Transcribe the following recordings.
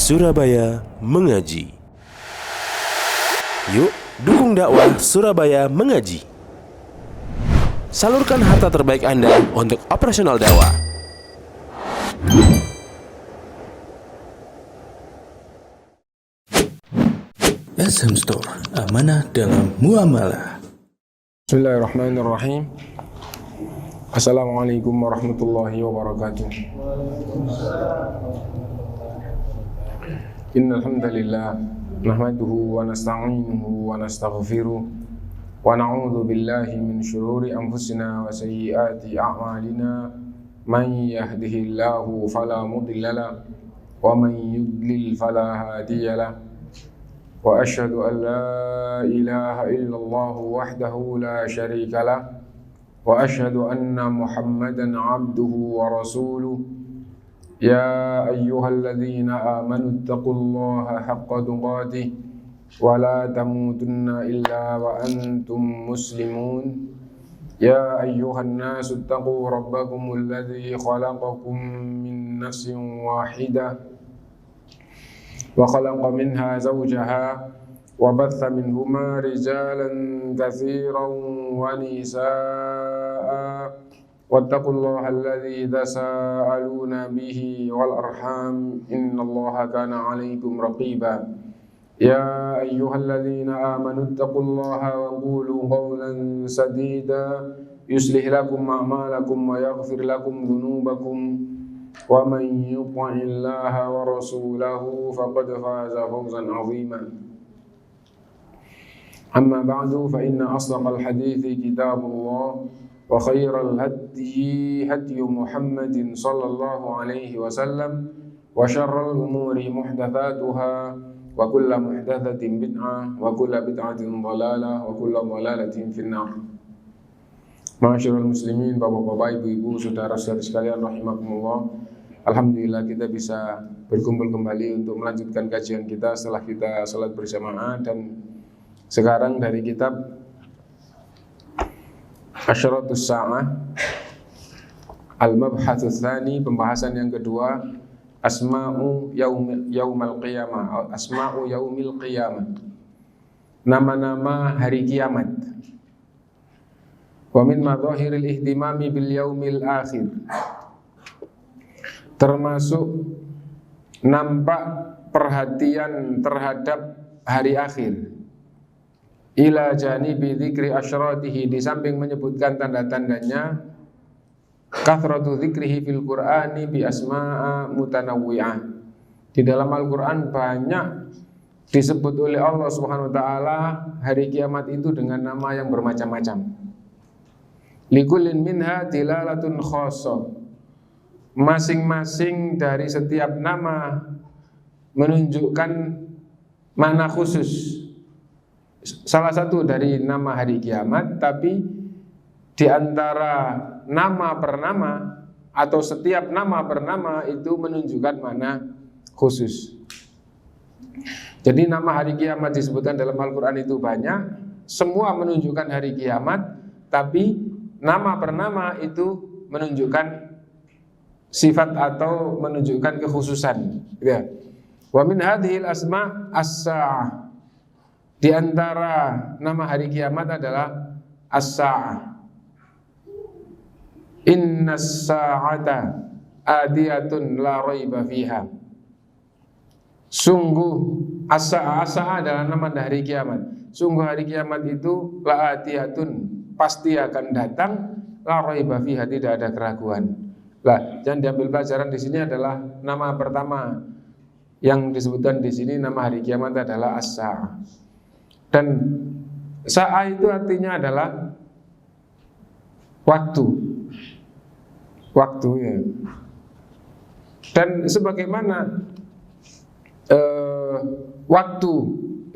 Surabaya Mengaji. Yuk, dukung dakwah Surabaya Mengaji. Salurkan harta terbaik Anda untuk operasional dakwah. SM Store, amanah dalam muamalah. Bismillahirrahmanirrahim. Assalamualaikum warahmatullahi wabarakatuh. Innal hamdalillah nahmaduhu wa nasta'inuhu wa nastaghfiruh wa na'udzu billahi min shururi anfusina wa sayyiati a'malina. Man yahdihillahu fala mudilla lahu wa man yudlil fala hadiya lahu. Wa asyhadu an la ilaha illallah wahdahu la syarika lah wa asyhadu anna Muhammadan abduhu wa rasuluh. Ya ayyuhalladzina amanu taqullaha haqqa tuqatih wa la tamutunna illa wa antum muslimun. Ya ayyuhan nasu taqu rabbakumul ladzi khalaqakum min nafsin wahidah wa khalaqa minha zawjaha wa batha minhuma rijalan katsiran wa nisaa wattaqullaha alladzi tasaaluna bihi wal arham innallaha kana 'alaikum raqiba. Ya ayyuhalladzina amanu taqullaha wa qulu qawlan sadida yuslih lakum a'malakum wa yaghfir lakum dhunubakum wa man yuti'illaha wa rasulahu faqad faza fawzan 'azima. Amma ba'du, fa inna asdaqal hadithi kitabullah wa khairal hadyi hadyu Muhammadin sallallahu alaihi wasallam wa syarral umuri muhdatsatuha wa kullu muhdatsatin bid'ah wa kullu bid'atin dhalalah wa kullu dhalalatin finnar. Ma'asyiral muslimin, bapak-bapak, ibu-ibu, saudara-saudari sekalian rahimakumullah. Alhamdulillah kita bisa berkumpul kembali untuk melanjutkan kajian kita setelah kita salat berjamaah, dan sekarang dari kitab Asyratus Sa'ah Al-Mabhatsus Tsani, pembahasan yang kedua, Asma'u Yaumil Qiyamah, Asma'u Yaumil Qiyamah, nama-nama hari kiamat. Wa min madhahiril ihtimami bil yaumil akhir, termasuk nampak perhatian terhadap hari akhir. Ila janibi dzikri asyratihi, di samping menyebutkan tanda-tandanya, kathratu dzikrihi fil Qur'ani bi asma'a mutanawwi'ah, di dalam Al-Qur'an banyak disebut oleh Allah Subhanahu wa taala hari kiamat itu dengan nama yang bermacam-macam. Likullin minha dilalatun khossah, masing-masing dari setiap nama menunjukkan makna khusus. Salah satu dari nama hari kiamat, tapi di antara nama per nama atau setiap nama per nama itu menunjukkan makna khusus. Jadi nama hari kiamat disebutkan dalam Al-Quran itu banyak, semua menunjukkan hari kiamat, tapi nama per nama itu menunjukkan sifat atau menunjukkan kekhususan. Ya. Wa min hadhil asma as-sa'ah, di antara nama hari kiamat adalah as-sa'ah. Innas sa'ata adiyatun la raiba fiha. Sungguh as-sa'ah adalah nama hari kiamat. Sungguh hari kiamat itu la adiyatun, pasti akan datang, la raiba fiha, tidak ada keraguan. Lah, yang diambil pelajaran di sini adalah nama pertama yang disebutkan di sini, nama hari kiamat adalah as-sa'ah. Dan sa'ah itu artinya adalah waktu. Waktu, ya. Dan sebagaimana waktu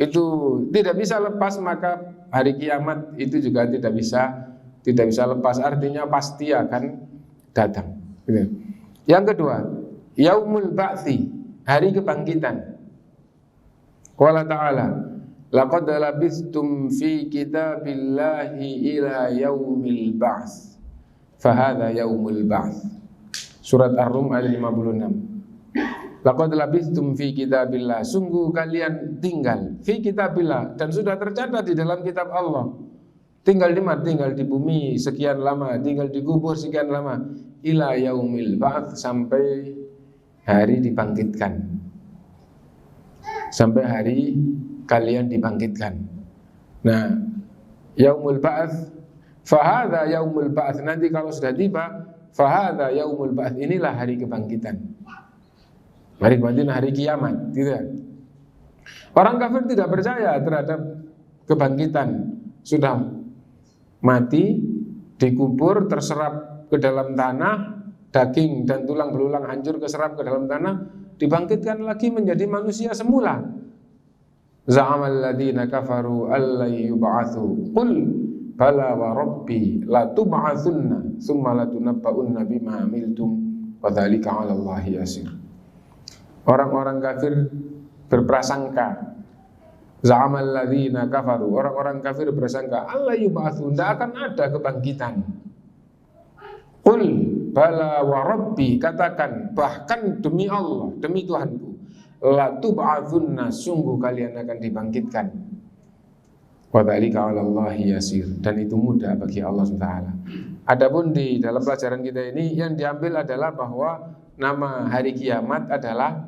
itu tidak bisa lepas, maka hari kiamat itu juga tidak bisa lepas, artinya pasti akan datang. Yang kedua, yaumul ba'tsi, hari kebangkitan. Qala ta'ala, laqad labistum fi kitabillahi ila yaumil ba'ts, fahadha yaumul ba'ts. Surat Ar-Rum ayat 56. Laqad labithtum fi kitabillah, sungguh kalian tinggal fi kitabillah, dan sudah tercatat di dalam kitab Allah. Tinggal di mana? Tinggal di bumi sekian lama, tinggal di kubur sekian lama, ila yaumil ba'ats, sampai hari dibangkitkan. Sampai hari kalian dibangkitkan. Nah, yaumul ba'ats, fahadha yaumul ba'ats, nanti kalau sudah tiba, fahadha yaumul ba'ats, inilah hari kebangkitan. Hari kebangkitan, hari kiamat, gitu ya. Orang kafir tidak percaya terhadap kebangkitan. Sudah mati, dikubur, terserap ke dalam tanah, daging dan tulang belulang hancur keserap ke dalam tanah, dibangkitkan lagi menjadi manusia semula. Za'amal ladzina kafaru allai yub'atsu qul bala wa rabbi la tub'atsunna tsumma la tunabba'unna bima amiltum wa dzalika 'ala Allahi yasir. Orang-orang kafir berprasangka, za'amal ladzina kafaru, orang-orang kafir bersangka allai yub'atsu, tidak akan ada kebangkitan. Qul bala wa rabbi, katakan bahkan demi Allah, demi Tuhanku, la tub'atsunna, sungguh kalian akan dibangkitkan. Wa dzalika 'ala Allahi yasir, dan itu mudah bagi Allah SWT. Adapun di dalam pelajaran kita ini yang diambil adalah bahwa nama hari kiamat adalah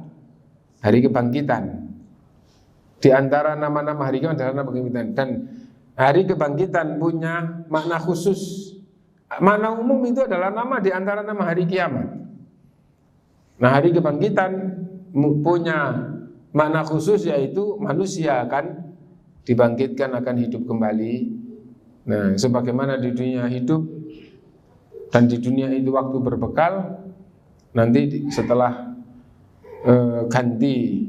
hari kebangkitan. Di antara nama-nama hari kiamat adalah nama kebangkitan, dan hari kebangkitan punya makna khusus. Makna umum itu adalah nama di antara nama hari kiamat. Nah, hari kebangkitan punya makna khusus, yaitu manusia akan dibangkitkan, akan hidup kembali. Nah, sebagaimana di dunia hidup, dan di dunia itu waktu berbekal, nanti setelah ganti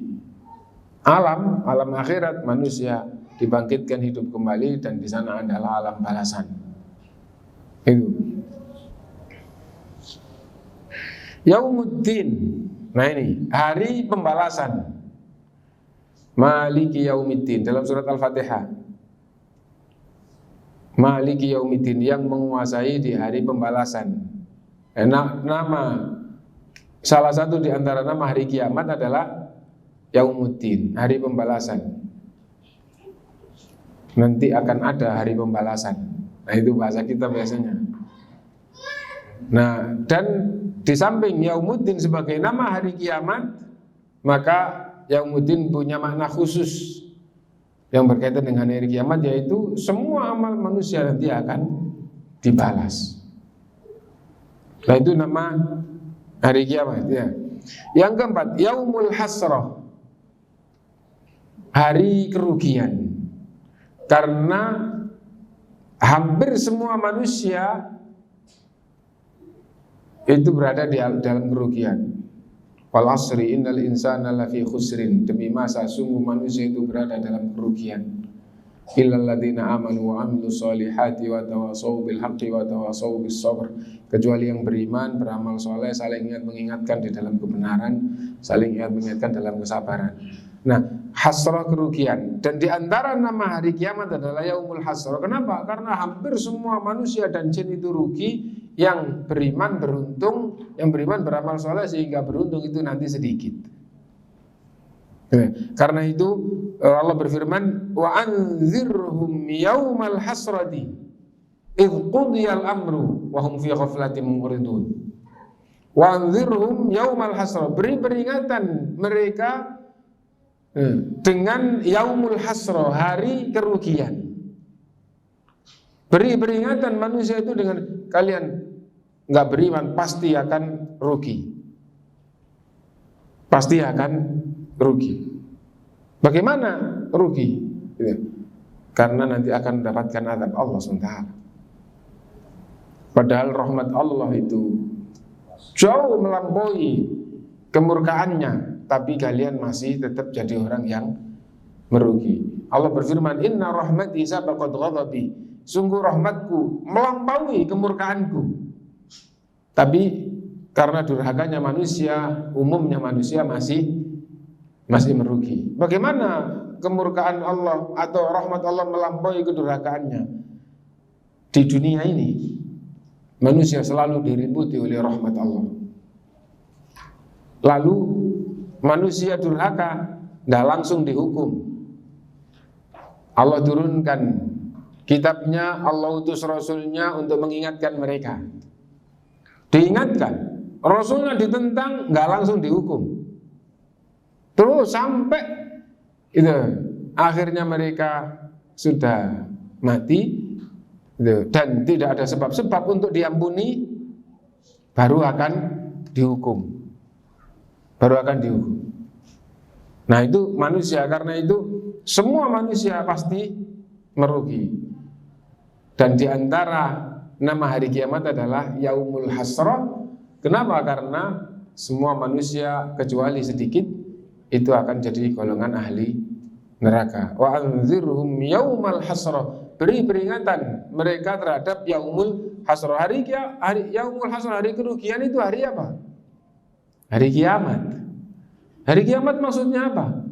alam akhirat, manusia dibangkitkan hidup kembali, dan di sana adalah alam balasan. Itu Yaumuddin. Nah, ini hari pembalasan. Maliki yaumiddin, dalam surat Al-Fatihah. Maliki yaumiddin, yang menguasai di hari pembalasan. Nama salah satu di antara nama hari kiamat adalah Yaumuddin, hari pembalasan. Nanti akan ada hari pembalasan. Nah, itu bahasa kita biasanya. Nah, dan di samping Yaumuddin sebagai nama hari kiamat, maka Yaumuddin punya makna khusus yang berkaitan dengan hari kiamat, yaitu semua amal manusia nanti akan dibalas. Nah, itu nama hari kiamat ya. Yang keempat, Yaumul Hasrah, hari kerugian. Karena hampir semua manusia itu berada di dalam kerugian. Wal asri innal insana lafi khusrin, demi masa sungguh manusia itu berada dalam kerugian. Illal ladzina amanu wa amilus solihati wa tawassaw bil haqqi wa tawassaw bis sabr, kecuali yang beriman, beramal soleh, saling ingat mengingatkan di dalam kebenaran, saling ingat mengingatkan dalam kesabaran. Nah, hasrah, kerugian. Dan di antara nama hari kiamat adalah Yaumul Hasrah. Kenapa? Karena hampir semua manusia dan jin itu rugi. Yang beriman beruntung, yang beriman beramal soleh sehingga beruntung itu nanti sedikit. Karena itu Allah berfirman, wa anzirhum yaumal hasrati idh qudiyal amru wa hum fi ghaflatin muridun. Wa anzirhum yaumal hasrah, beri peringatan mereka dengan yaumul hasrah, hari kerugian. Beri peringatan manusia itu dengan, kalian nggak beriman pasti akan rugi, pasti akan rugi. Bagaimana rugi? Karena nanti akan mendapatkan azab Allah SWT. Padahal rahmat Allah itu jauh melampaui kemurkaannya, tapi kalian masih tetap jadi orang yang merugi. Allah berfirman, inna rahmati sabaqat ghadabi, sungguh rahmatku melampaui kemurkaanku. Tapi karena durhakanya manusia, umumnya manusia masih merugi. Bagaimana kemurkaan Allah atau rahmat Allah melampaui kedurhakaannya? Di dunia ini manusia selalu diliputi oleh rahmat Allah. Lalu manusia durhaka, tidak langsung dihukum. Allah turunkan kitabnya, Allah utus Rasulnya untuk mengingatkan mereka. Diingatkan, Rasulnya ditentang, nggak langsung dihukum. Terus sampai itu akhirnya mereka sudah mati dan tidak ada sebab-sebab untuk diampuni, baru akan dihukum. Nah itu manusia, karena itu semua manusia pasti merugi. Dan diantara nama hari kiamat adalah Yaumul Hasrah. Kenapa? Karena semua manusia kecuali sedikit itu akan jadi golongan ahli neraka. Wa anzirhum yaumal hasrah. Beri peringatan mereka terhadap Yaumul Hasrah. Hari Yaumul Hasrah, hari kerugian itu hari apa? Hari kiamat. Hari kiamat maksudnya apa?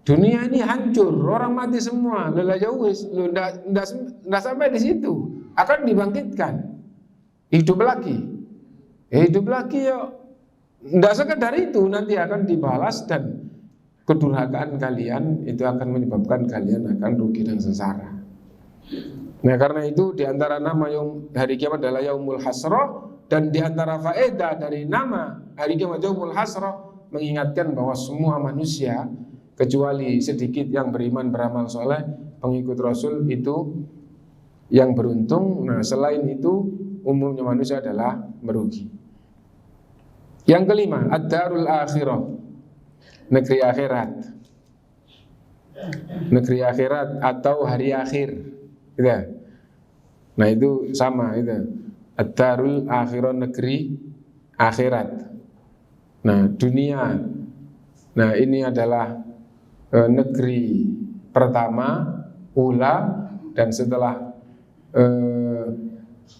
Dunia ini hancur, orang mati semua. Nggak sampai di situ. Akan dibangkitkan, hidup lagi ya. Nggak sekedar itu, nanti akan dibalas dan kedurhakaan kalian itu akan menyebabkan kalian akan rugi dan sengsara. Nah karena itu diantara nama hari kiamat adalah Yaumul Hasrah, dan diantara faedah dari nama hari kiamat Yaumul Hasrah mengingatkan bahwa semua manusia kecuali sedikit yang beriman beramal soleh pengikut Rasul itu yang beruntung. Nah selain itu umumnya manusia adalah merugi. Yang kelima, ad-darul akhirah, negeri akhirat. Negeri akhirat atau hari akhir gitu. Nah itu sama itu, ad-darul akhirah, negeri akhirat. Nah dunia, nah ini adalah negeri pertama, ula, dan setelah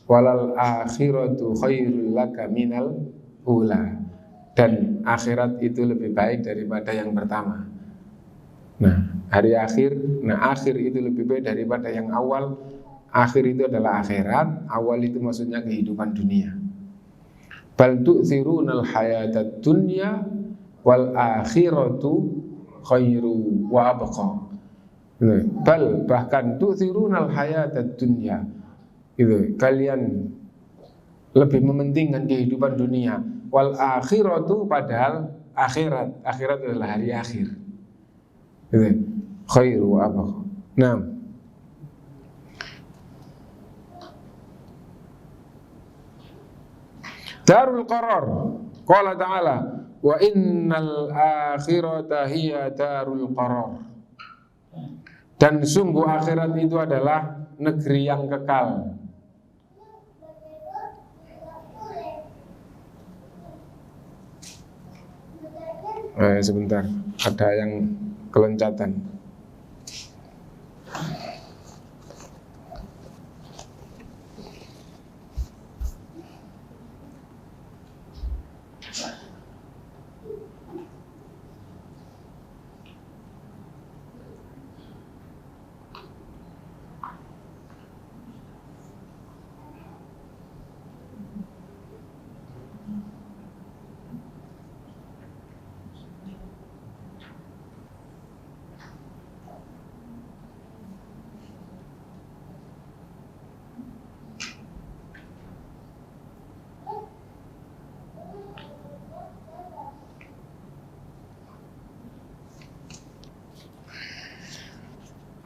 walal akhiratu khairul laka minal ula, dan akhirat itu lebih baik daripada yang pertama. Nah hari akhir, nah akhir itu lebih baik daripada yang awal. Akhir itu adalah akhirat, awal itu maksudnya kehidupan dunia. Bal tu'thirunal hayatad dunya wal akhiratu khairu wa abqa. Bal, bahkan tu'thirunal hayatad dunya, gitu, kalian lebih mementingkan kehidupan dunia. Wal akhiratu, padahal akhirat adalah hari akhir, gitu, khairu wa abqa. Nah, darul qarar, qala ta'ala wa innal akhirata hiya darul qarar. Dan sungguh akhirat itu adalah negeri yang kekal. Sebentar, ada yang keloncatan.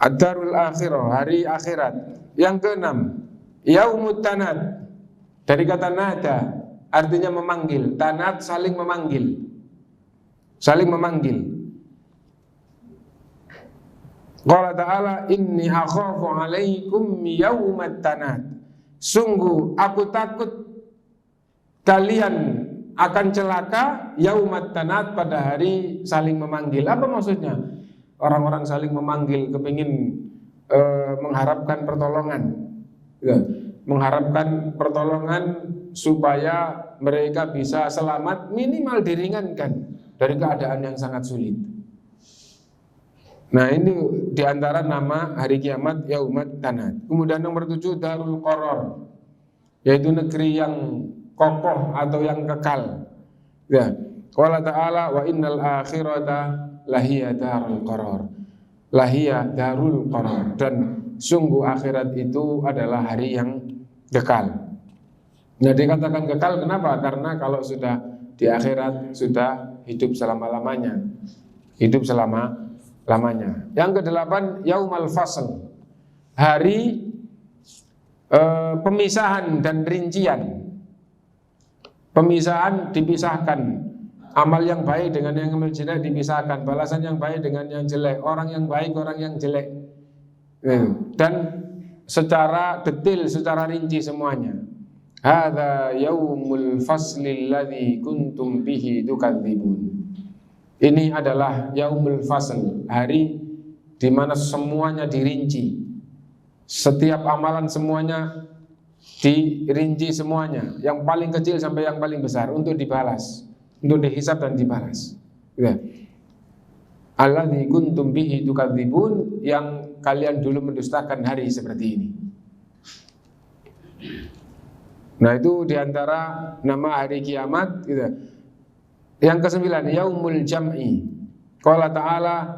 Ad-darul akhirah, hari akhirat. Yang keenam, yaumut tanad, dari kata nada, artinya memanggil. Tanad saling memanggil, saling memanggil. Qala ta'ala inni akhafu alaikum yaumat tanad. Sungguh aku takut kalian akan celaka yaumat tanad, pada hari saling memanggil. Apa maksudnya? Orang-orang saling memanggil, kepingin mengharapkan pertolongan, ya, mengharapkan pertolongan supaya mereka bisa selamat, minimal diringankan dari keadaan yang sangat sulit. Nah ini diantara nama hari kiamat yaumat tanad. Kemudian nomor 7, darul qarar, yaitu negeri yang kokoh atau yang kekal. Ya, Qala ta'ala wa innal akhirata lahiya darul qarar. Lahiya darul qarar, dan sungguh akhirat itu adalah hari yang kekal. Nah, dikatakan kekal kenapa? Karena kalau sudah di akhirat sudah hidup selama-lamanya. Hidup selama-lamanya. Yang kedelapan, yaumal fasl. Hari pemisahan dan rincian. Pemisahan, dipisahkan. Amal yang baik dengan yang jelek dipisahkan. Balasan yang baik dengan yang jelek. Orang yang baik, orang yang jelek. Dan secara detail, secara rinci semuanya. Hadza yaumul fasli alladzi kuntum bihi tukadzibun. Ini adalah yaumul fasl, hari di mana semuanya dirinci. Setiap amalan semuanya dirinci semuanya, yang paling kecil sampai yang paling besar untuk dibalas, untuk dihisab dan dibalas. Ya. Alladzi kuntum bihi tukadzibun, yang kalian dulu mendustakan hari seperti ini. Nah, itu diantara nama hari kiamat gitu. Yang kesembilan, yaumul jam'i. Qala ta'ala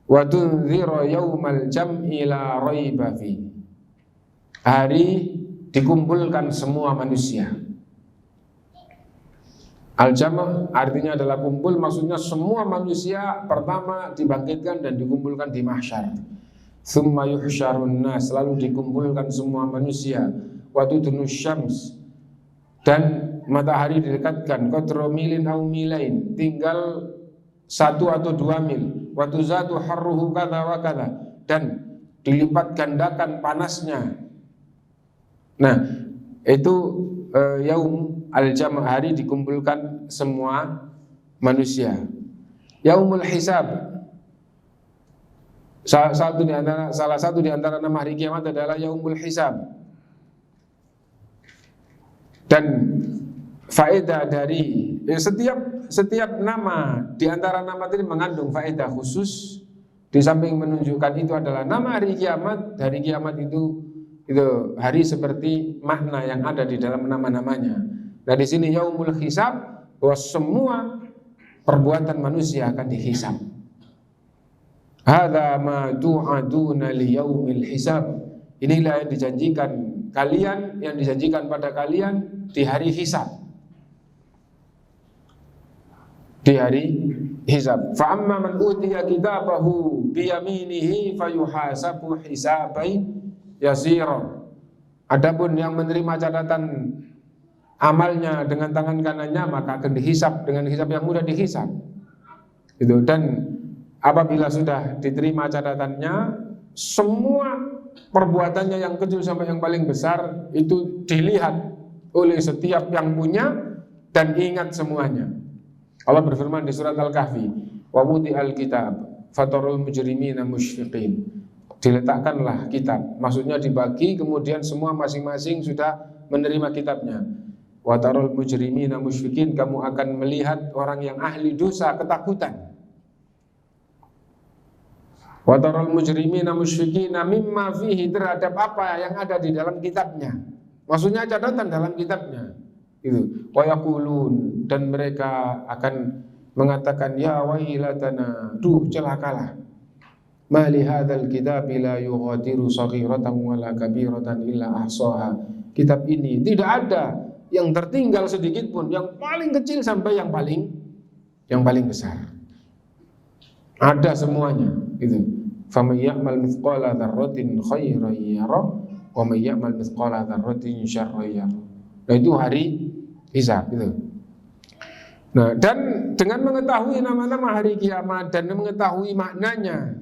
wa tunziru yaumal jam'i la raiba fi. Hari dikumpulkan semua manusia. Al-jam' artinya adalah kumpul, maksudnya semua manusia pertama dibangkitkan dan dikumpulkan di mahsyar. Tsumma yuhsyarun nas, lalu dikumpulkan semua manusia. Wa tudnus syams, dan matahari didekatkan qadra milin au milain, tinggal 1 atau 2 mil. Wa tuzatu harruhu kadza wa kadza, dan dilipat gandakan panasnya. Nah, itu yaum al-jam', hari dikumpulkan semua manusia. Yaumul hisab, salah satu di antara nama hari kiamat adalah yaumul hisab. Dan faedah dari setiap nama di antara nama tadi mengandung faedah khusus. Di samping menunjukkan itu adalah nama hari kiamat. Hari kiamat itu hari seperti makna yang ada di dalam nama-namanya. Nah, di sini yaumul hisab, bahwa semua perbuatan manusia akan dihisab. Hadza ma tu'aduna li yaumil hisab. Inilah yang dijanjikan kalian, yang dijanjikan pada kalian di hari hisab. Di hari hisab. Fa amma man utiya kitabahu bi yaminihi fayuhasabu hisabai yasira. Adapun yang menerima catatan amalnya dengan tangan kanannya, maka akan dihisab dengan hisab yang mudah dihisab. Itu. Dan apabila sudah diterima catatannya, semua perbuatannya yang kecil sampai yang paling besar itu dilihat oleh setiap yang punya dan ingat semuanya. Allah berfirman di surat Al-Kahfi, wa wudi'al kitab fatarul mujrimina musyfiqin. Diletakkanlah kitab, maksudnya dibagi, kemudian semua masing-masing sudah menerima kitabnya. Wa tarul mujrimina musyfiqin, kamu akan melihat orang yang ahli dosa ketakutan. Wa tarul mujrimina musyfiqina mimma fihi, terhadap apa yang ada di dalam kitabnya. Maksudnya catatan dalam kitabnya. Itu. Wa yaqulun, dan mereka akan mengatakan, ya wailatana, duh celakalah. Ma li hadzal kitabi la yughadiru saghiratan wala kabiratan illa ahsaha. Kitab ini tidak ada yang tertinggal sedikit pun, yang paling kecil sampai yang paling besar. Ada semuanya, itu. Faman ya'mal mithqala dzarratin khairan yara wa may ya'mal mithqala dzarratin syarran yara. Nah, itu hari hisab itu. Nah, dan dengan mengetahui nama-nama hari kiamat dan mengetahui maknanya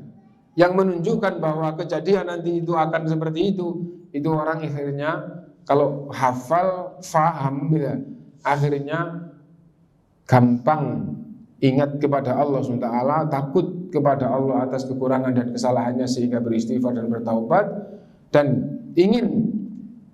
yang menunjukkan bahwa kejadian nanti itu akan seperti itu orang akhirnya kalau hafal, faham ya, akhirnya gampang ingat kepada Allah SWT, takut kepada Allah atas kekurangan dan kesalahannya sehingga beristighfar dan bertaubat, dan ingin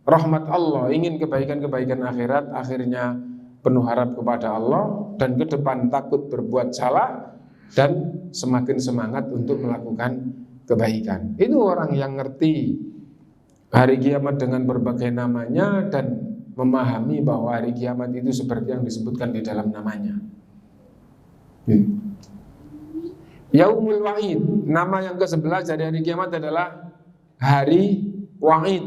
rahmat Allah, ingin kebaikan-kebaikan akhirat, akhirnya penuh harap kepada Allah dan ke depan takut berbuat salah dan semakin semangat untuk melakukan kebaikan. Itu orang yang ngerti hari kiamat dengan berbagai namanya dan memahami bahwa hari kiamat itu seperti yang disebutkan di dalam namanya. Yaumul Wa'id, nama yang ke-11 dari hari kiamat adalah hari Wa'id,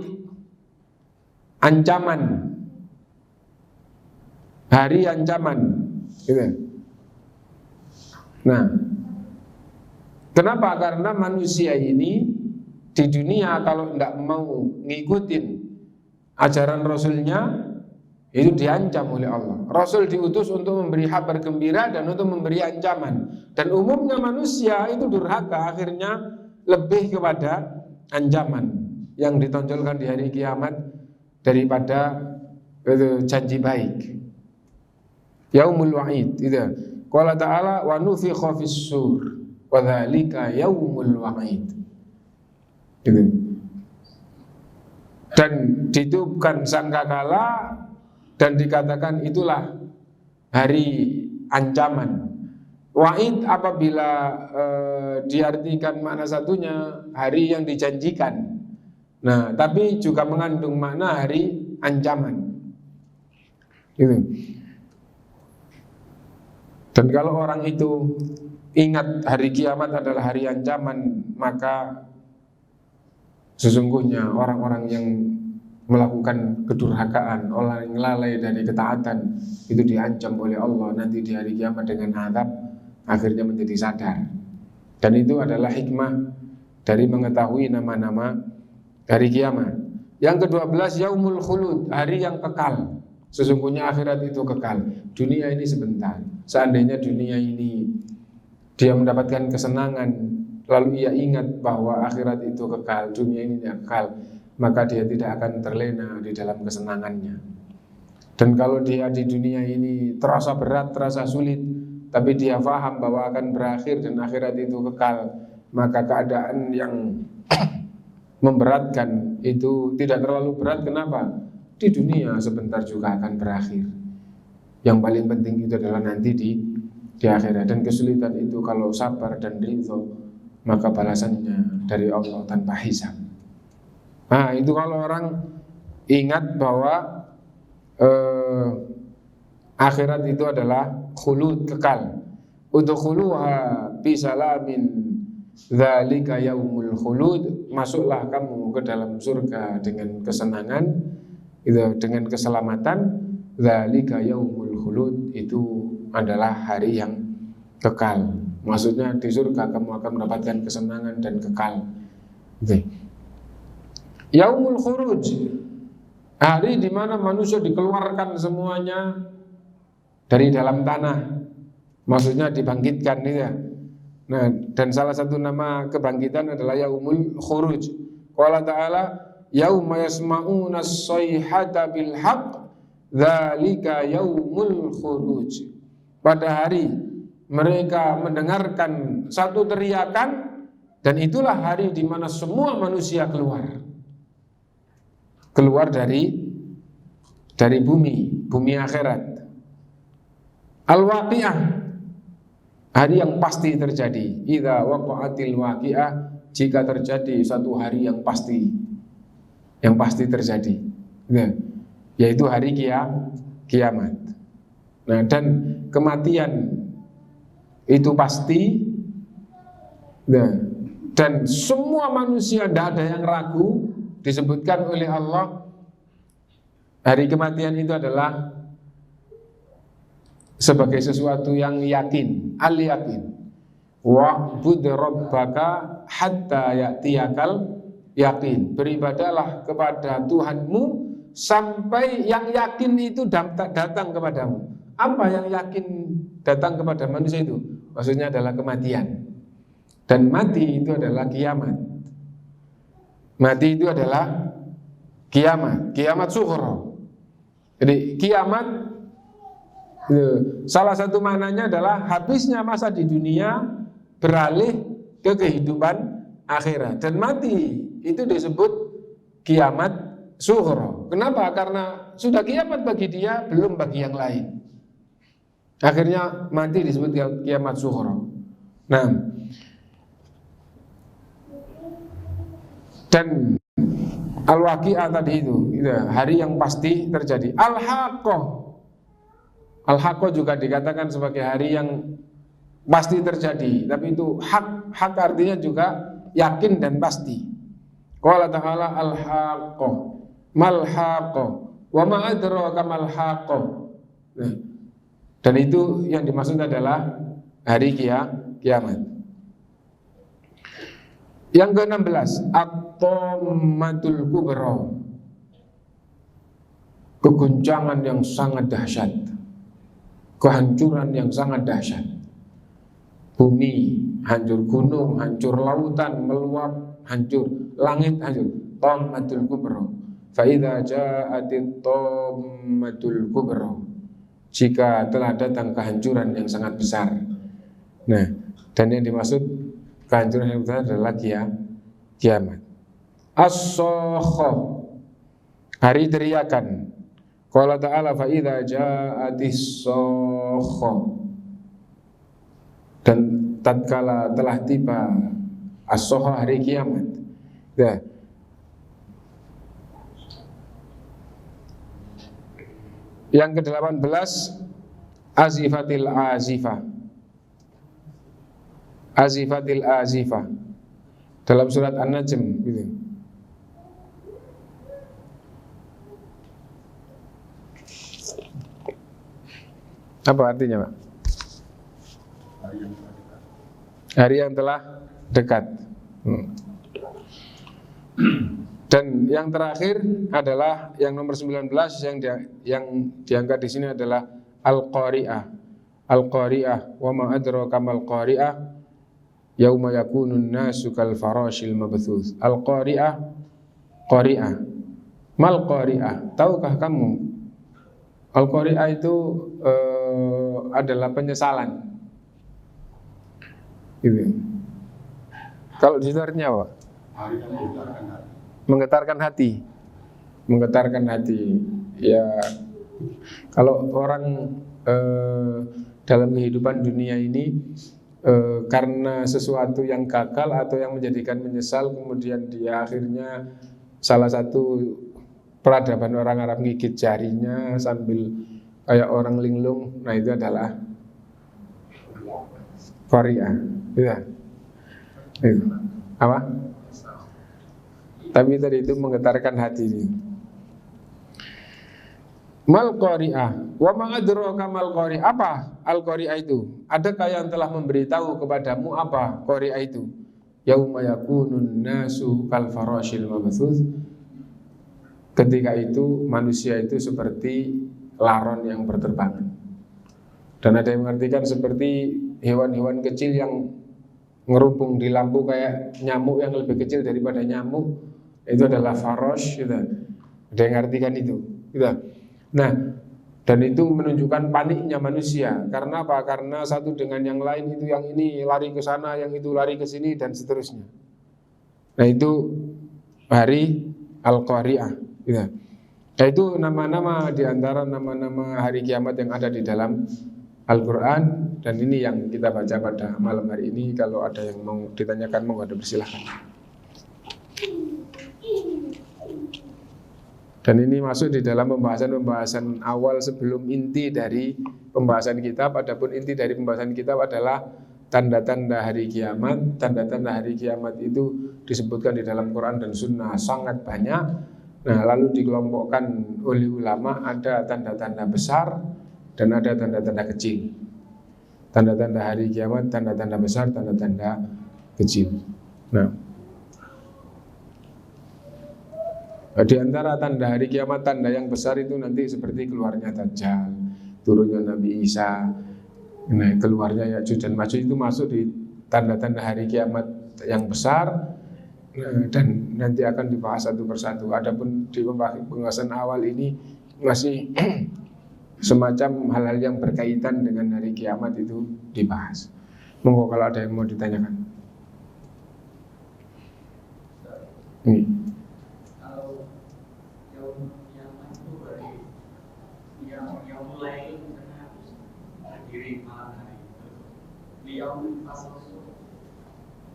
ancaman. Hari ancaman, gitu. Nah, kenapa? Karena manusia ini di dunia kalau tidak mau ngikutin ajaran Rasulnya, itu diancam oleh Allah. Rasul diutus untuk memberi kabar gembira dan untuk memberi ancaman. Dan umumnya manusia itu durhaka, akhirnya lebih kepada ancaman yang ditonjolkan di hari kiamat daripada janji baik. Yaumul Wa'id, itu. Qala ta'ala wa nufikha fis-sur wa dzalika yaumul wa'id. Gitu. Dan ditiupkan sangkakala dan dikatakan itulah hari ancaman. Wa'id apabila diartikan makna satunya hari yang dijanjikan. Nah, tapi juga mengandung makna hari ancaman. Gitu. Dan kalau orang itu ingat hari kiamat adalah hari ancaman, maka sesungguhnya orang-orang yang melakukan kedurhakaan, orang yang lalai dari ketaatan, itu diancam oleh Allah nanti di hari kiamat dengan azab, akhirnya menjadi sadar. Dan itu adalah hikmah dari mengetahui nama-nama hari kiamat. Yang ke-12 Yaumul Khulud, hari yang kekal. Sesungguhnya akhirat itu kekal. Dunia ini sebentar. Seandainya dunia ini dia mendapatkan kesenangan, lalu ia ingat bahwa akhirat itu kekal, dunia ini tidak kekal, maka dia tidak akan terlena di dalam kesenangannya. Dan kalau dia di dunia ini terasa berat, terasa sulit, tapi dia faham bahwa akan berakhir dan akhirat itu kekal, maka keadaan yang memberatkan itu tidak terlalu berat. Kenapa? Di dunia sebentar juga akan berakhir. Yang paling penting itu adalah nanti di akhirat. Dan kesulitan itu kalau sabar dan ridho, maka balasannya dari Allah tanpa hisab. Nah, itu kalau orang ingat bahwa akhirat itu adalah khulud, kekal. Udkhuluha bisalamin dzalika yaumul khulud. Masuklah kamu ke dalam surga dengan kesenangan, itu dengan keselamatan. Dzalika yaumul khulud, itu adalah hari yang kekal. Maksudnya di surga kamu akan mendapatkan kesenangan dan kekal. Oke. Yaumul khuruj, hari di mana manusia dikeluarkan semuanya dari dalam tanah. Maksudnya dibangkitkan, ya. Nah, dan salah satu nama kebangkitan adalah yaumul khuruj. Qala ta'ala yauma yasma'una as-sayhata bil haqq dzalika yaumul khuruj. Pada hari mereka mendengarkan satu teriakan, dan itulah hari di mana semua manusia keluar dari bumi akhirat. Al-waqi'ah, hari yang pasti terjadi. Idza waqa'atil waqi'ah, jika terjadi satu hari yang pasti terjadi. Nah, yaitu hari kiamat. Nah, dan kematian itu pasti. Nah, dan semua manusia, tidak ada yang ragu. Disebutkan oleh Allah, hari kematian itu adalah sebagai sesuatu yang yakin, al-yakin. Wa'bud rabbaka hatta ya'tiyakal yakin. Beribadalah kepada Tuhanmu sampai yang yakin itu datang kepadamu. Apa yang yakin datang kepada manusia itu? Maksudnya adalah kematian. Dan mati itu adalah kiamat. Mati itu adalah kiamat sughra. Jadi kiamat, salah satu maknanya adalah habisnya masa di dunia beralih ke kehidupan akhirat. Dan mati itu disebut kiamat sughra. Kenapa? Karena sudah kiamat bagi dia, belum bagi yang lain. Akhirnya mati disebut kiamat sughra. Nah, dan al-waqi'ah tadi itu hari yang pasti terjadi. Al-haqqah juga dikatakan sebagai hari yang pasti terjadi, tapi itu hak. Hak artinya juga yakin dan pasti. Qala ta'ala al-haqqah mal haqqah wa ma adraka mal haqqah. Nah, dan itu yang dimaksud adalah hari kiamat. Yang ke-16, at-tammatul kubra, keguncangan yang sangat dahsyat, kehancuran yang sangat dahsyat. Bumi hancur, gunung hancur, lautan meluap hancur, langit hancur. Tammatul kubra. Fa idza ja'atit tammatul kubra, jika telah datang kehancuran yang sangat besar. Nah, dan yang dimaksud kehancuran yang besar adalah kiamat. As-sakha, hari teriakan. Qala ta'ala fa idza ja'atis sakha, dan tatkala telah tiba as-sakha, hari kiamat. Nah, yang ke-18, azifatil azifah. Azifatil azifah dalam surat An-Najm gitu. Apa artinya, Pak? Hari yang telah dekat. Dan yang terakhir adalah yang nomor 19 yang diangkat di sini adalah al-qari'ah. Al-qari'ah wa ma adraka mal qari'ah yauma yakunun nasu kal farashil mabthuth. Al-qari'ah, qari'ah. Mal qari'ah, tahukah kamu? Al-qari'ah itu adalah penyesalan. Gitu. Kalau di artinya apa? Menggetarkan hati. Menggetarkan hati. Ya, kalau orang dalam kehidupan dunia ini karena sesuatu yang gagal atau yang menjadikan menyesal, kemudian dia akhirnya salah satu peradaban orang Arab gigit jarinya sambil kayak orang linglung. Nah, itu adalah qari'ah. Ya. Itu. Apa? Tapi tadi itu menggetarkan hati ini. Mal qari'ah wa ma adraka mal qari'ah. Apa al-qari'ah itu? Adakah yang telah memberitahu kepadamu apa qari'ah itu? Yauma yakunun nasu kal farashil mabthuth. Ketika itu manusia itu seperti laron yang berterbangan. Dan ada yang mengartikan seperti hewan-hewan kecil yang ngerubung di lampu kayak nyamuk yang lebih kecil daripada nyamuk. Itu adalah farash gitu. Ada yang mengartikan itu gitu. Nah, dan itu menunjukkan paniknya manusia. Karena apa? Karena satu dengan yang lain itu, yang ini lari ke sana, yang itu lari ke sini, dan seterusnya. Nah, itu hari Al-Qari'ah gitu. Nah, itu nama-nama di antara nama-nama hari kiamat yang ada di dalam Al-Quran. Dan ini yang kita baca pada malam hari ini. Kalau ada yang mau ditanyakan, mau ada, bersilahkan. Dan ini masuk di dalam pembahasan-pembahasan awal sebelum inti dari pembahasan kitab. Adapun inti dari pembahasan kitab adalah tanda-tanda hari kiamat. Tanda-tanda hari kiamat itu disebutkan di dalam Quran dan Sunnah sangat banyak. Nah, lalu dikelompokkan oleh ulama, ada tanda-tanda besar dan ada tanda-tanda kecil. Tanda-tanda hari kiamat, tanda-tanda besar, tanda-tanda kecil. Nah, di antara tanda hari kiamat, tanda yang besar itu nanti seperti keluarnya Dajjal, turunnya Nabi Isa, nah, keluarnya Ya'juj dan Ma'juj itu masuk di tanda-tanda hari kiamat yang besar. Dan nanti akan dibahas satu persatu. Adapun di pembahasan awal ini masih semacam hal-hal yang berkaitan dengan hari kiamat itu dibahas. Monggo kalau ada yang mau ditanyakan. Ini.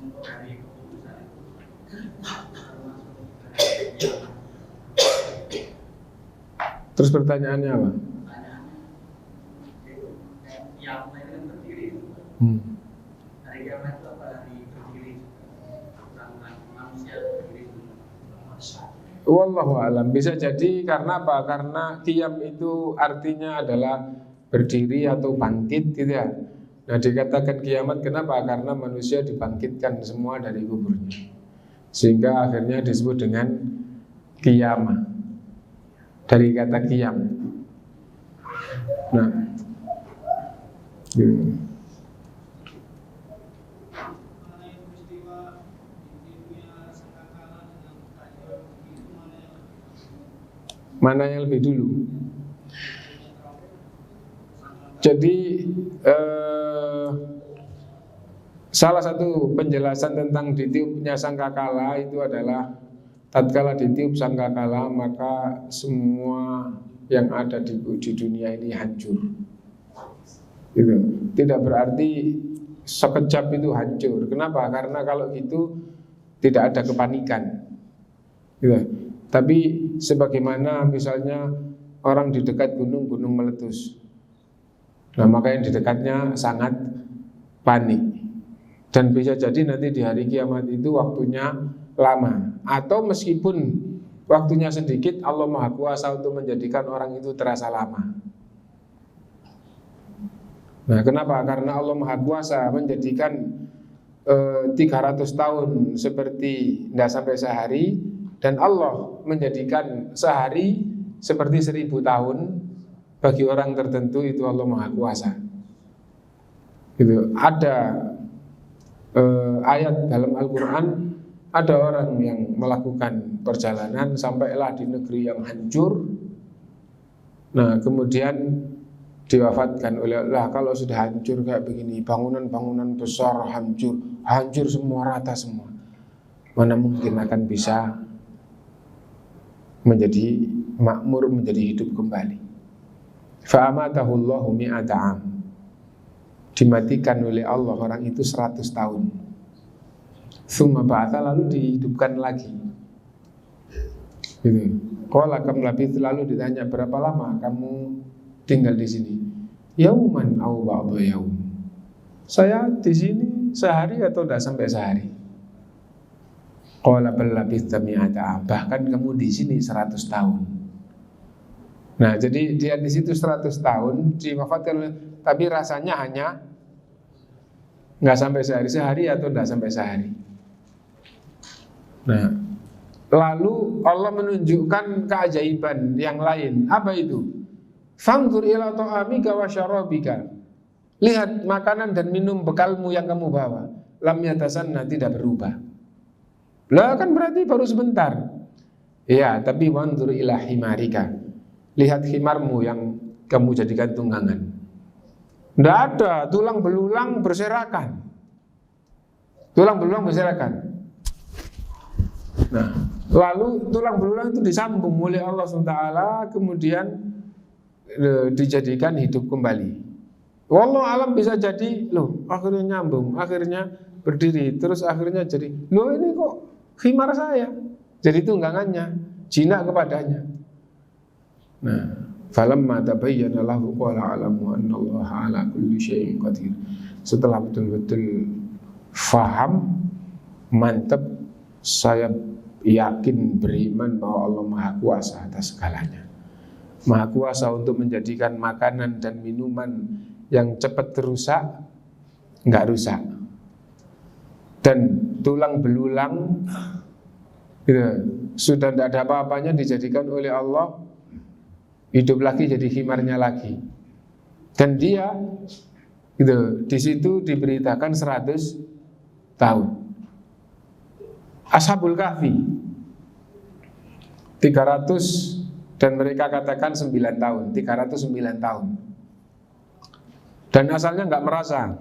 Untuk hari keputusan itu Terus pertanyaannya apa? pertanyaannya yang lain kan berdiri Wallahu alam, bisa jadi karena apa? Karena qiyam itu artinya adalah berdiri atau bangkit gitu ya. Nah dikatakan kiamat kenapa? Karena manusia dibangkitkan semua dari kuburnya, sehingga akhirnya disebut dengan qiyamah, dari kata qiyam. Nah gitu. Mana yang lebih dulu? Jadi salah satu penjelasan tentang ditiupnya sangkakala itu adalah tatkala ditiup sangkakala maka semua yang ada di dunia ini hancur. Gitu. Tidak berarti sekejap itu hancur. Kenapa? Karena kalau gitu tidak ada kepanikan. Gitu. Tapi sebagaimana misalnya orang di dekat gunung meletus. Nah maka yang di dekatnya sangat panik. Dan bisa jadi nanti di hari kiamat itu waktunya lama. Atau meskipun waktunya sedikit, Allah Maha Kuasa untuk menjadikan orang itu terasa lama. Nah kenapa? Karena Allah Maha Kuasa menjadikan 300 tahun seperti tidak sampai sehari, dan Allah menjadikan sehari seperti 1000 tahun bagi orang tertentu, itu Allah Maha Kuasa. Gitu. Ada ayat dalam Al-Quran, ada orang yang melakukan perjalanan sampailah di negeri yang hancur. Nah kemudian diwafatkan oleh Allah. Kalau sudah hancur kayak begini, bangunan-bangunan besar hancur semua, rata semua, mana mungkin akan bisa menjadi makmur, menjadi hidup kembali. Fa'amatahullahu mi'ata am, dimatikan oleh Allah orang itu 100 tahun. Tsumma ba'atha, lalu dihidupkan lagi. Gitu. Qala kam labith, lalu ditanya berapa lama kamu tinggal di sini? Yauman aw ba'da yaum. Saya di sini sehari atau tidak sampai sehari. Qala bal labithta mi'ata am, bahkan kamu di sini 100 tahun. Nah, jadi dia di situ 100 tahun diwafatkan, tapi rasanya hanya nggak sampai sehari atau nggak sampai sehari. Nah, lalu Allah menunjukkan keajaiban yang lain. Apa itu? Fanzur ila ta'amika wa syarabika. Lihat makanan dan minum bekalmu yang kamu bawa. Lam yatasanna, tidak berubah. Lah kan berarti baru sebentar. Ya, tapi wanzur ila himarika. Lihat himarmu yang kamu jadikan tunggangan. Tidak ada, tulang belulang berserakan. Tulang belulang berserakan. Nah, lalu tulang belulang itu disambung oleh Allah SWT, kemudian dijadikan hidup kembali. Wallahu alam, bisa jadi loh akhirnya nyambung, akhirnya berdiri, terus akhirnya jadi loh ini kok khimar saya, jadi tunggangannya, jinak kepadanya. Nah, falamma tabayyana lahu qala a'lamu annallaha ala kulli syai'in qadir. Setelah betul-betul faham, mantap, saya yakin, beriman bahwa Allah Maha Kuasa atas segalanya. Maha Kuasa untuk menjadikan makanan dan minuman yang cepat rusak enggak rusak, dan tulang belulang gitu, sudah tidak ada apa-apanya dijadikan oleh Allah hidup lagi, jadi himarnya lagi. Dan dia gitu, di situ diberitakan 100 tahun. Ashabul Kahfi 300, dan mereka katakan 9 tahun, 309 tahun. Dan asalnya enggak merasa,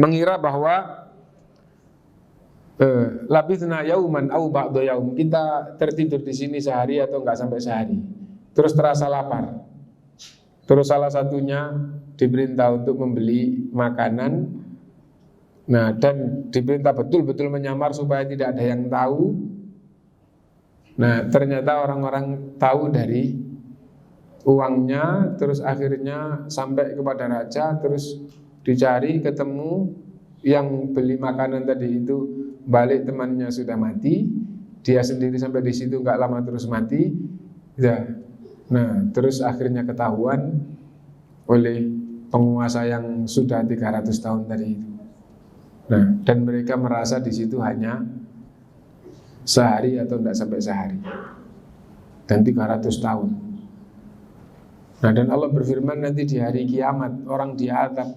mengira bahwa labithna yauman au ba'da yaum, kita tertidur di sini sehari atau enggak sampai sehari. Terus terasa lapar. Terus salah satunya diperintah untuk membeli makanan. Nah, dan diperintah betul-betul menyamar supaya tidak ada yang tahu. Nah, ternyata orang-orang tahu dari uangnya. Terus akhirnya sampai kepada raja, terus dicari, ketemu yang beli makanan tadi itu, balik temannya sudah mati. dia sendiri sampai di situ nggak lama terus mati, ya. Nah, terus akhirnya ketahuan oleh penguasa yang sudah 300 tahun tadi itu. Nah, dan mereka merasa di situ hanya sehari atau tidak sampai sehari, dan 300 tahun. Nah, dan Allah berfirman nanti di hari kiamat orang diazab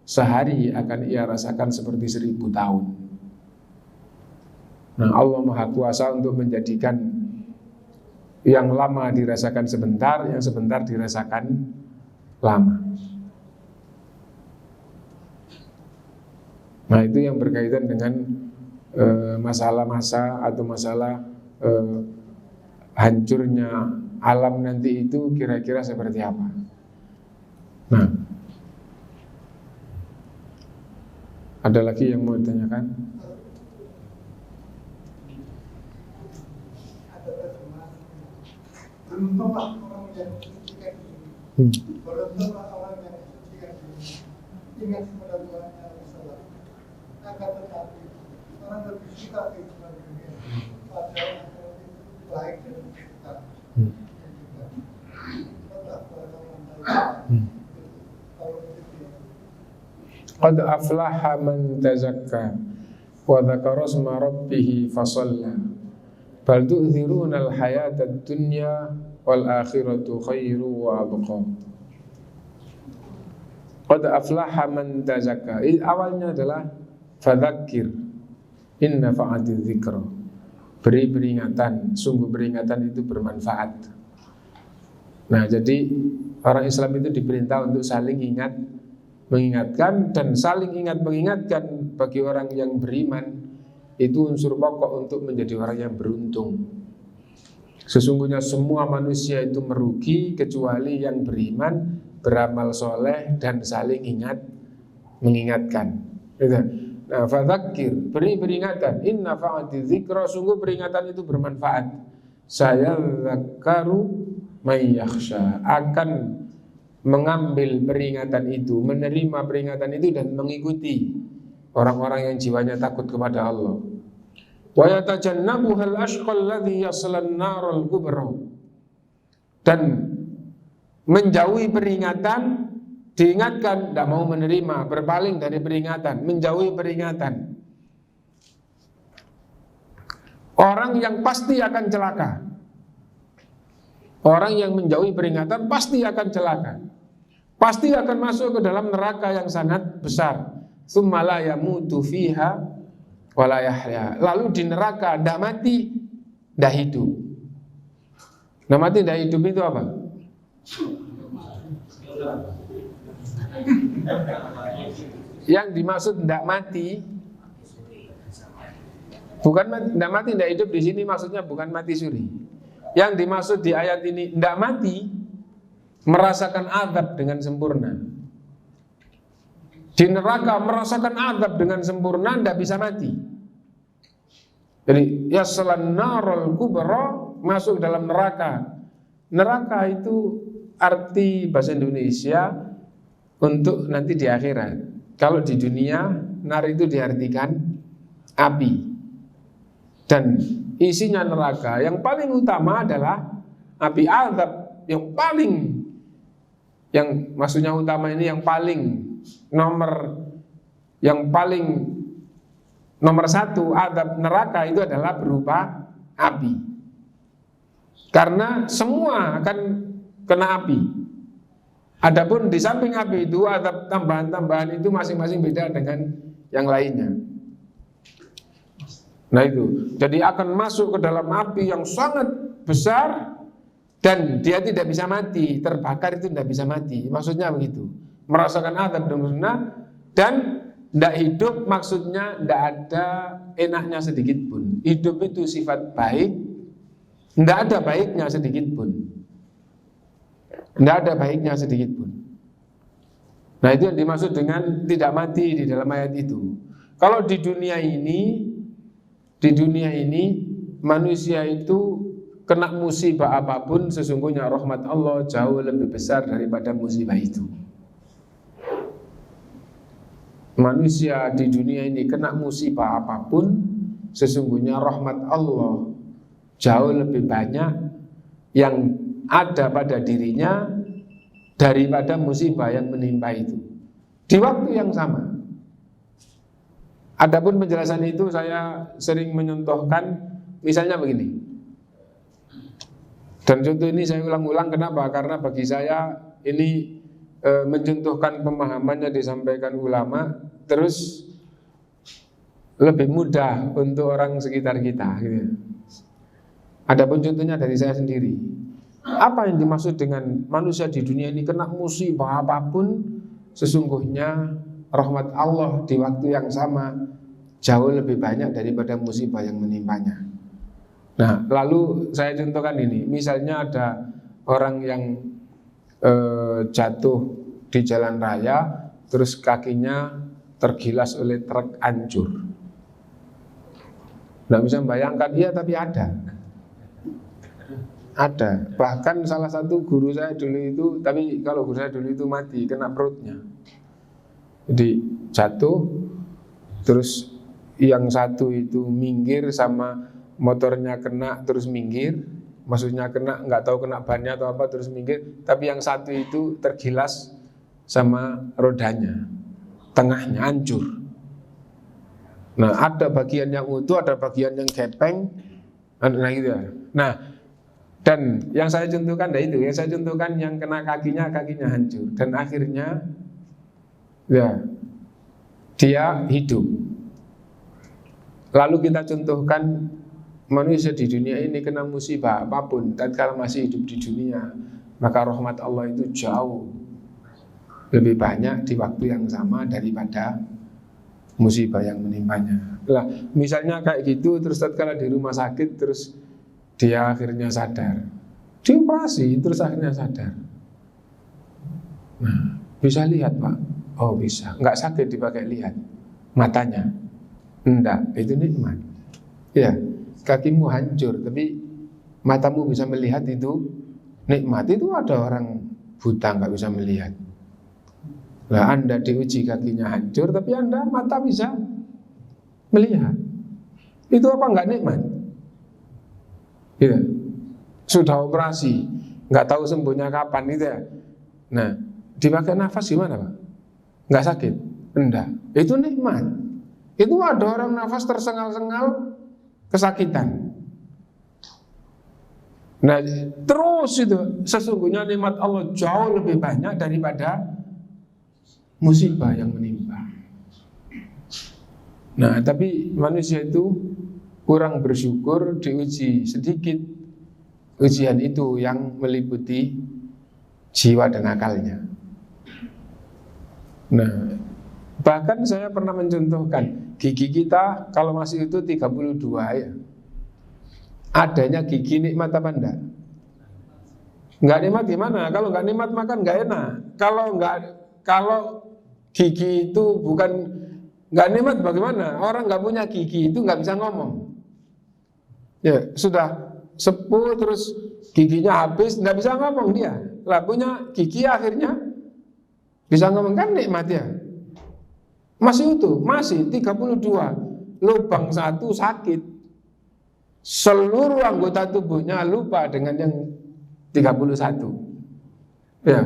sehari akan ia rasakan seperti 1000 tahun. Nah, Allah Maha Kuasa untuk menjadikan yang lama dirasakan sebentar, yang sebentar dirasakan lama. Nah, itu yang berkaitan dengan masalah masa atau masalah hancurnya alam nanti itu kira-kira seperti apa. Nah, ada lagi yang mau ditanyakan? Beruntunglah orang yang disucikan diri. Beruntunglah orang yang disucikan diri. Ingat kepada Tuhan yang bersalah. Akan tetapi orang lebih suka kehidupan dunia. Padahal akhirat itu baik dan kita. Tetap Qad aflaha man tazakka wa dzakara isma rabbih fasalla bal tu'thiruna al-hayata ad-dunya wal akhiratu khairu wa abqa. Qad aflaha man tazakka. Awalnya adalah fadzakir in nafa'ati dzikra. Beri peringatan, sungguh peringatan itu bermanfaat. Nah, jadi orang Islam itu diperintah untuk saling ingat, mengingatkan, dan saling ingat mengingatkan bagi orang yang beriman itu unsur pokok untuk menjadi orang yang beruntung. Sesungguhnya semua manusia itu merugi kecuali yang beriman, beramal soleh, dan saling ingat mengingatkan. Nah, fadzakir, beri peringatan, inna fa'ati dzikra, sungguh peringatan itu bermanfaat. Saya zakaru may yakhsha, akan mengambil peringatan itu, menerima peringatan itu dan mengikuti orang-orang yang jiwanya takut kepada Allah. Wa yatajannabuhal ashqal ladzi yaslan narul kubra, dan menjauhi peringatan, diingatkan, tidak mau menerima, berpaling dari peringatan, menjauhi peringatan. Orang yang pasti akan celaka. Orang yang menjauhi peringatan pasti akan celaka. Pasti akan masuk ke dalam neraka yang sangat besar. Tsumma la yamutu fiha wa la yahya. Lalu di neraka tidak mati, tidak hidup. Nah, mati tidak hidup itu apa? Yang dimaksud tidak mati, bukan tidak mati tidak hidup di sini maksudnya bukan mati suri. Yang dimaksud di ayat ini tidak mati, merasakan azab dengan sempurna. Di neraka merasakan azab dengan sempurna, tidak bisa mati. Jadi yaslan narul kubra, masuk dalam neraka. Neraka itu arti bahasa Indonesia untuk nanti di akhirat. Kalau di dunia, nar itu diartikan api. Dan isinya neraka yang paling utama adalah api azab, yang maksudnya utama ini yang paling nomor satu azab neraka itu adalah berupa api. Karena semua akan kena api. Adapun di samping api itu azab tambahan-tambahan itu masing-masing beda dengan yang lainnya. Nah itu, jadi akan masuk ke dalam api yang sangat besar dan dia tidak bisa mati, terbakar itu tidak bisa mati. Maksudnya begitu, merasakan azab dan tidak hidup, maksudnya tidak ada enaknya sedikit pun. Hidup itu sifat baik, tidak ada baiknya sedikit pun. Tidak ada baiknya sedikit pun. Nah itu yang dimaksud dengan tidak mati di dalam ayat itu. Kalau di dunia ini manusia itu kena musibah apapun, sesungguhnya rahmat Allah jauh lebih besar daripada musibah itu. Manusia di dunia ini kena musibah apapun, sesungguhnya rahmat Allah jauh lebih banyak yang ada pada dirinya daripada musibah yang menimpa itu di waktu yang sama. Adapun penjelasan itu saya sering menyontohkan, misalnya begini. Dan contoh ini saya ulang-ulang, kenapa? Karena bagi saya ini mencontohkan pemahamannya disampaikan ulama, terus lebih mudah untuk orang sekitar kita gitu. Adapun contohnya dari saya sendiri. Apa yang dimaksud dengan manusia di dunia ini kena musibah apapun, sesungguhnya rahmat Allah di waktu yang sama jauh lebih banyak daripada musibah yang menimpanya. Nah, lalu saya contohkan ini. Misalnya ada orang yang jatuh di jalan raya, terus kakinya tergilas oleh truk hancur. Nggak bisa membayangkan, iya tapi ada. Bahkan salah satu guru saya dulu itu, tapi kalau guru saya dulu itu mati, kena perutnya. Jadi jatuh, terus yang satu itu minggir sama motornya kena terus minggir, maksudnya kena, nggak tahu kena bannya atau apa terus minggir, tapi yang satu itu tergilas sama rodanya, tengahnya hancur. Nah, ada bagian yang utuh, ada bagian yang gepeng, nah gitu ya. Nah, dan yang saya contohkan yang saya contohkan yang kena kakinya hancur, dan akhirnya ya dia hidup. Lalu kita contohkan manusia di dunia ini kena musibah apapun, tatkala masih hidup di dunia, maka rahmat Allah itu jauh lebih banyak di waktu yang sama daripada musibah yang menimpanya. Lah, misalnya kayak gitu, terus tatkala di rumah sakit, terus dia akhirnya sadar, dioperasi, terus akhirnya sadar. Nah, bisa lihat Pak? Oh bisa, nggak sakit dipakai lihat matanya. Enggak, itu nikmat. Ya, kakimu hancur, tapi matamu bisa melihat, itu nikmat. Itu ada orang buta nggak bisa melihat. Lah Anda diuji kakinya hancur, tapi Anda mata bisa melihat. Itu apa nggak nikmat? Ya, sudah operasi, nggak tahu sembuhnya kapan itu ya. Nah, dipakai nafas gimana Pak? Nggak sakit? Enggak, itu nikmat. Itu ada orang nafas tersengal-sengal kesakitan. Nah, terus itu sesungguhnya nikmat Allah jauh lebih banyak daripada musibah yang menimpa. Nah, tapi manusia itu kurang bersyukur, diuji sedikit. Ujian itu yang meliputi jiwa dan akalnya. Nah, bahkan saya pernah mencontohkan gigi kita kalau masih itu 32 ya. Adanya gigi nikmat apa enggak? Enggak nikmat gimana? Kalau enggak nikmat makan enggak enak. Kalau gigi itu bukan enggak nikmat bagaimana? Orang enggak punya gigi itu enggak bisa ngomong. Ya, sudah sepuh terus giginya habis, enggak bisa ngomong dia. Lah punya gigi akhirnya bisa ngomong, kan nikmat ya. Masih utuh, masih 32. Lubang satu sakit. Seluruh anggota tubuhnya lupa dengan yang 31. Ya.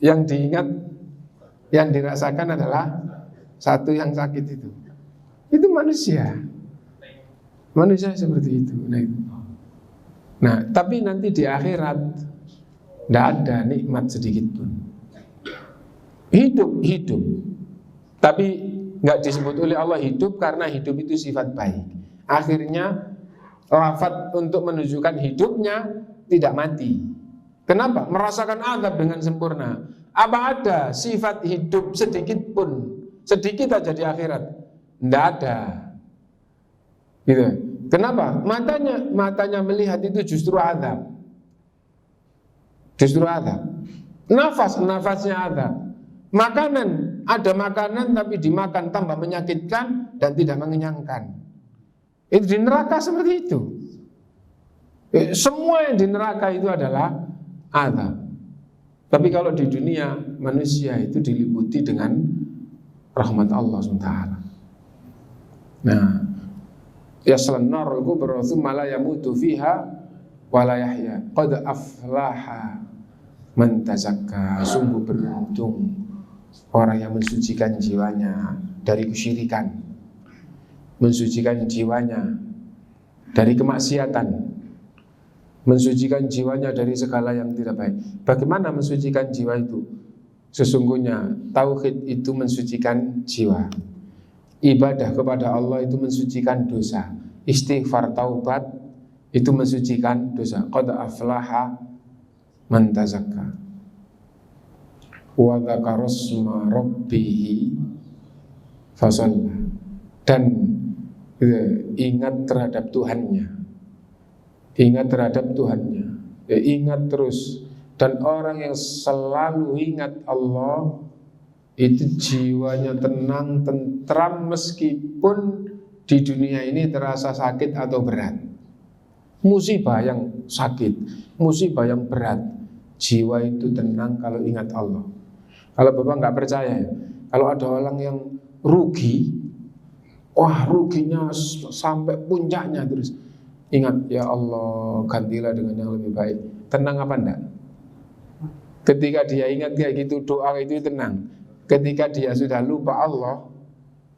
Yang diingat, yang dirasakan adalah satu yang sakit itu. Itu manusia. Manusia seperti itu. Nah, tapi nanti di akhirat tidak ada nikmat sedikit pun. Hidup. Tapi nggak disebut oleh Allah hidup karena hidup itu sifat baik. Akhirnya lafaz untuk menunjukkan hidupnya tidak mati. Kenapa? Merasakan azab dengan sempurna. Apa ada sifat hidup sedikit pun, sedikit aja di akhirat? Tidak ada. Gitu. Kenapa? Matanya melihat itu justru azab. Justru azab. Nafasnya azab. Makanan, ada makanan tapi dimakan tambah menyakitkan dan tidak mengenyangkan. Itu di neraka seperti itu. Semua yang di neraka itu adalah azab. Tapi kalau di dunia manusia itu diliputi dengan rahmat Allah SWT. Nah, yaslan narul kubra tsumma la yamutu fiha wa la yahya. Qad aflaha man tazakka. Sungguh beruntung orang yang mensucikan jiwanya dari kesyirikan, mensucikan jiwanya dari kemaksiatan, mensucikan jiwanya dari segala yang tidak baik. Bagaimana mensucikan jiwa itu? Sesungguhnya tauhid itu mensucikan jiwa. Ibadah kepada Allah itu mensucikan dosa. Istighfar, taubat itu mensucikan dosa. Qad aflaha man tazakka wa dzakara isma rabbih fasalla. Dan ingat terhadap Tuhannya. Ingat terhadap Tuhannya. Ya, ingat terus. Dan orang yang selalu ingat Allah itu jiwanya tenang, tentram meskipun di dunia ini terasa sakit atau berat. Musibah yang sakit, musibah yang berat, jiwa itu tenang kalau ingat Allah. Kalau Bapak nggak percaya, kalau ada orang yang rugi, wah ruginya sampai puncaknya, terus ingat, ya Allah gantilah dengan yang lebih baik. Tenang apa enggak? Ketika dia ingat kayak gitu, doa itu tenang. Ketika dia sudah lupa Allah,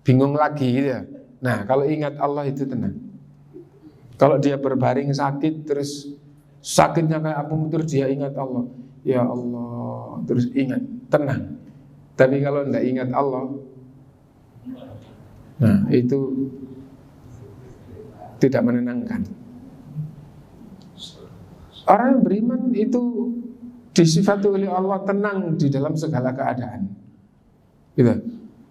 bingung lagi gitu ya. Nah, kalau ingat Allah itu tenang. Kalau dia berbaring sakit, terus sakitnya kayak apa, terus dia ingat Allah, ya Allah, terus ingat, tenang. Tapi kalau enggak ingat Allah, nah itu tidak menenangkan. Orang yang beriman itu disifati oleh Allah tenang di dalam segala keadaan. Gitu.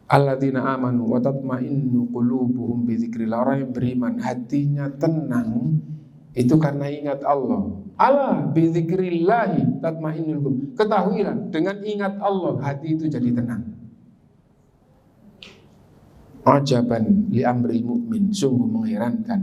Alladzina amanu wa tatma'innu qulubuhum bi dzikrillah. Orang yang beriman hatinya tenang itu karena ingat Allah. Ala bi dzikrillah tatma'innul qulub. Ketahuilah dengan ingat Allah hati itu jadi tenang. Ajaban li amril mu'min, sungguh mengherankan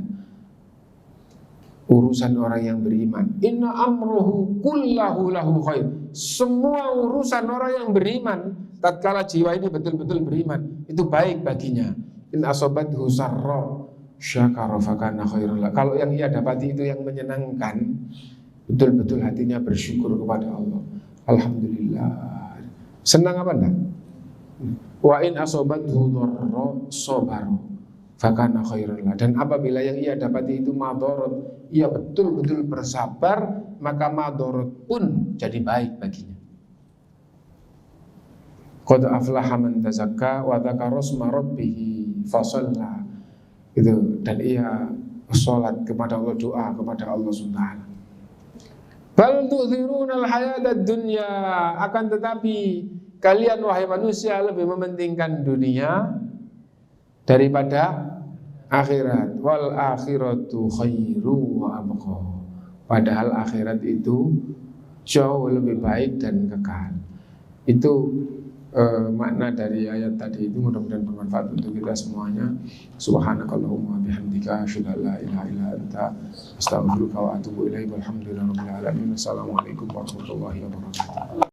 urusan orang yang beriman. Inna amruhu kullahu lahu khair. Semua urusan orang yang beriman, tatkala jiwa ini betul-betul beriman, itu baik baginya. In asobathu sarra syakara fakana khairul. Kalau yang ia dapati itu yang menyenangkan, betul-betul hatinya bersyukur kepada Allah. Alhamdulillah. Senang apa enggak? Wa in asobathu dharra sabara fakana khairul. Dan apabila yang ia dapati itu madharat, ia betul-betul bersabar, maka madharat pun jadi baik baginya. Qad aflaha man tazakka wa dzakara isma rabbih fasalla. Itu, dan ia salat kepada Allah, doa kepada Allah Subhanahu. Bal tu'thirunal hayatad dunya, akan tetapi kalian wahai manusia lebih mementingkan dunia daripada akhirat. Wal akhiratu khairu wa abqa. Padahal akhirat itu jauh lebih baik dan kekal. Itu makna dari ayat tadi itu. Mudah-mudahan bermanfaat untuk kita semuanya. Subhanakallahumma bihamdika asyhadu an la ilaha illa anta astaghfiruka wa atubu ilaik. Walhamdulillahirabbil alamin. Assalamualaikum warahmatullahi wabarakatuh.